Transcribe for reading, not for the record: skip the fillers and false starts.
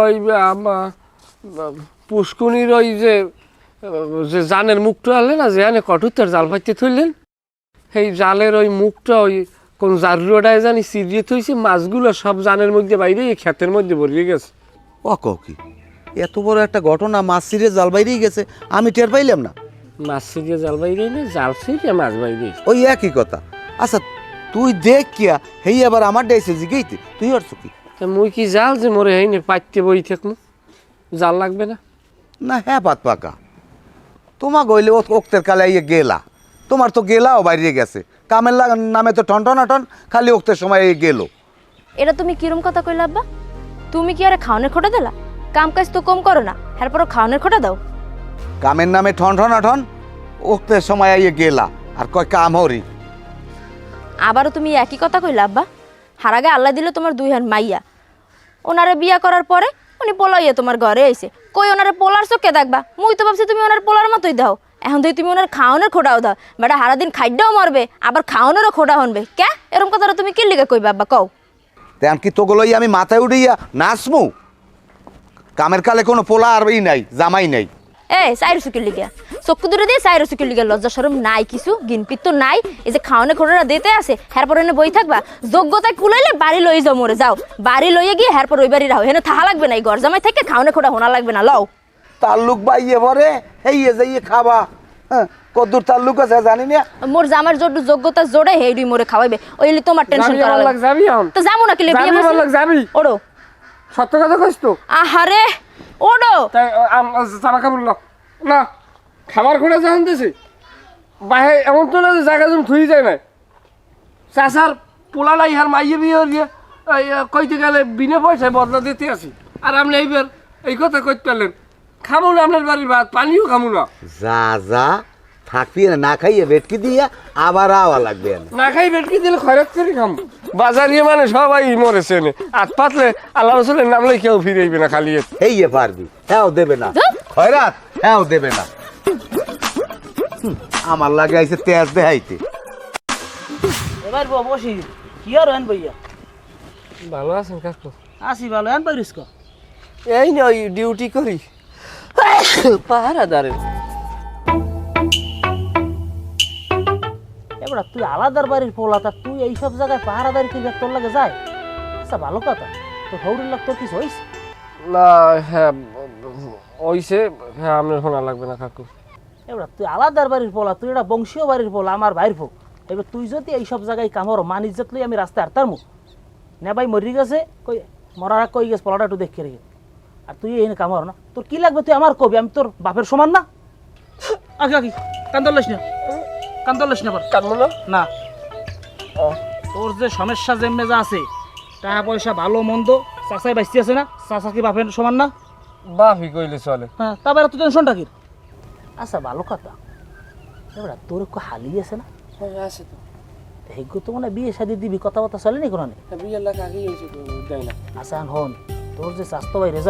ওই পুষ্কুনির ওই যে জানের মুখটা আনলে না যেখানে কঠোর জাল ফাইতে থইলেন সেই জালের ওই মুখটা ওই কোন জারুড়ায় জানি চিরিয়ে থইছে, মাছগুলো সব জানের মধ্যে বাইরে এই ক্ষেতের মধ্যে ভরিয়ে গেছে। ও কি এত বড় একটা ঘটনা, মাছ ছিঁড়ে জাল বাইরেই গেছে, আমি টের পাইলাম না। মাছ ছিঁড়িয়ে জাল বাইরে না, জাল ছিঁড়িয়ে মাছ বাইরে। ওই একই কথা। আচ্ছা তুই দেখ কিয়া হেই আবার আমার ডাইছে জিগেইতে তুই আর কি মুই কি জাল যে মরে হয়নি পাইতে বই থাকবো, জাল লাগবে না? না হ্যাঁ পাত পাকা তোমা গইলে ওক্তের কালে ইয়ে গেলা, তোমার তো গেলাও বাইরে গেছে, কামের নামে তো টন খালি ওক্তের সময় গেল। এটা তুমি কিরম কথা কইলা আব্বা? তুমি কি আরে খাওনের খোটা দিলা? কাম কাজ তো কম করো না, এরপরও খাওনের খোটা দাও। কামের নামে টন ওক্তের সময় ইয়ে গেলা আর কয় কাম হরি। আবারও তুমি একই কথা কইলা আব্বা? হার আগে আল্লাহ দিল তোমার দুই হান মাইয়া, ওনারে বিয়া করার পরে উনি পোলাইয়া তোমার ঘরে আইছে, কই ওনারে পোলার চোখে দেখবা? মুই তো ভাবছি তুমি ওনার পোলার মতোই দাও, এখন তুই তুমি ওনার খাওনের খোটাও দাও। বেটা সারাদিন খাদ্যও মরবে আবার খাওনেরও খোটা হনবে কে? এরকম কথাটা তুমি কি লিগে কইবা আব্বা কও? তেমন কি তোগুলোই আমি মাথায় উড়িয়া নাচমু? কামের কালে কোনো পোলা আর নাই, জামাই নাই। এই সাইর সুকির লিগা চক্ষু দূরে দিয়ে সাইর সুকির লিগা লজ্জা শরম নাই কিছু, গিনপিত তো নাই। এই যে খাওয়ানে খোটাটা দিতে আছে হ্যারপর এনে বই থাকবা, যোগ্যতায় কুলাইলে বাড়ি লই যাও, মরে যাও বাড়ি লইয়ে গিয়ে হ্যারপর ওই বাড়ি রাও, হেনে থাহা লাগবে না, এই ঘর জামাই থেকে খাওয়ানে খোটা হোনা লাগবে না। লও তাল্লুক বাইয়ে ভরে হেইয়ে যাইয়ে খাবা, হ্যাঁ কদ্দুর তাল্লুক আছে জানি না। মোর জামার জোড় যোগ্যতা জোড়ে হেইডি মোরে খাওয়াইবে, ওইলি তোমার টেনশন করা লাগবে। যাবি এখন তো যাবো না কি বিয়ে বসে যাবি? ওড়ো সত্য কথা কইস তো? আহারে ওড়ো তাই জামা কাপড় না খাবার খোঁড়া যখন দিছি বাহে এমন তো না যে জায়গা যখন থুই যায় না। চাষার পোলা নাই হার মাইয়ে বিয়ে দিয়ে কইতে গেলে বিনা পয়সায় বদলা দিতে আসি, আর আপনি এইবার এই কথা কইতে পারলেন খাবো না আপনার বাড়ির ভাত, পানিও খাবো না। যা থাকবি না খাইয়ে বেটকি দিয়া আবার আওয়া লাগবে না খাই বেটকি দিলে খয়রাত করে খাম। বাজারিয়ে মানে সবাই মরেছে নে, আট পাতলে আল্লাহ রসুলের নামলে কেউ ফিরেইবে না খালি। হেইয়ে পারবি, হ্যাঁ দেবে না খয়রাত, হ্যাঁ দেবে না। আমার লাগে আইছে তেজ দেখাইতে। এবার বসি কি আর আন ভাইয়া? ভালো আছেন কাকু? আসি ভালো, আন পারিস ক? এই না ওই ডিউটি করি পাহারাদারের। এবার তুই আলাদার বাড়ির পোলা, তা তুই এইসব জায়গায় পাহারাদারি করবি, তোর লাগে যায়? আচ্ছা ভালো কথা, তোর হৌরির লাগ তোর কিছু হইস না? হ্যাঁ ওইসে, হ্যাঁ আপনার শোনা লাগবে না কাকু। এবার তুই আলাদার বাড়ির পোলা, তুই এটা বংশীয় বাড়ির পোলা, আমার ভাইয়ের ফোক। এবার তুই যদি এইসব জায়গায় কামড় মান ইজ্জত লই আমি রাস্তায় হারতার মুখ না ভাই মরি গেছে, কই মরার আগ কই গেছে পোলাটা একটু দেখে রেখে, আর তুই এই কামড় না, তোর কি লাগবে? তুই আমার কবি, আমি তোর বাপের সমান না? আগে আগে কান্দলিস না, কান্দলিস না, কানবো না না। তোর যে সমস্যা যে মেজা আছে, টাকা পয়সা ভালো মন্দ, চাচাই বাইসি আছে না? চাচা কি বাপের সমান না? বাপি কইলে চলে। হ্যাঁ তারপরে তুই টেনশনটা কি? আচ্ছা ভালো কথা, এবার তোর একটু হালি আছে না? আছে তো। হেগো তো মনে বিয়ে শাদি দিবি, কথাবার্তা চলে নি কোনো? বিয়ের লাখ আগেই হয়েছে, দেয় না। আচ্ছা হন, তোর যে স্বাস্থ্য ভাই রেজাল্ট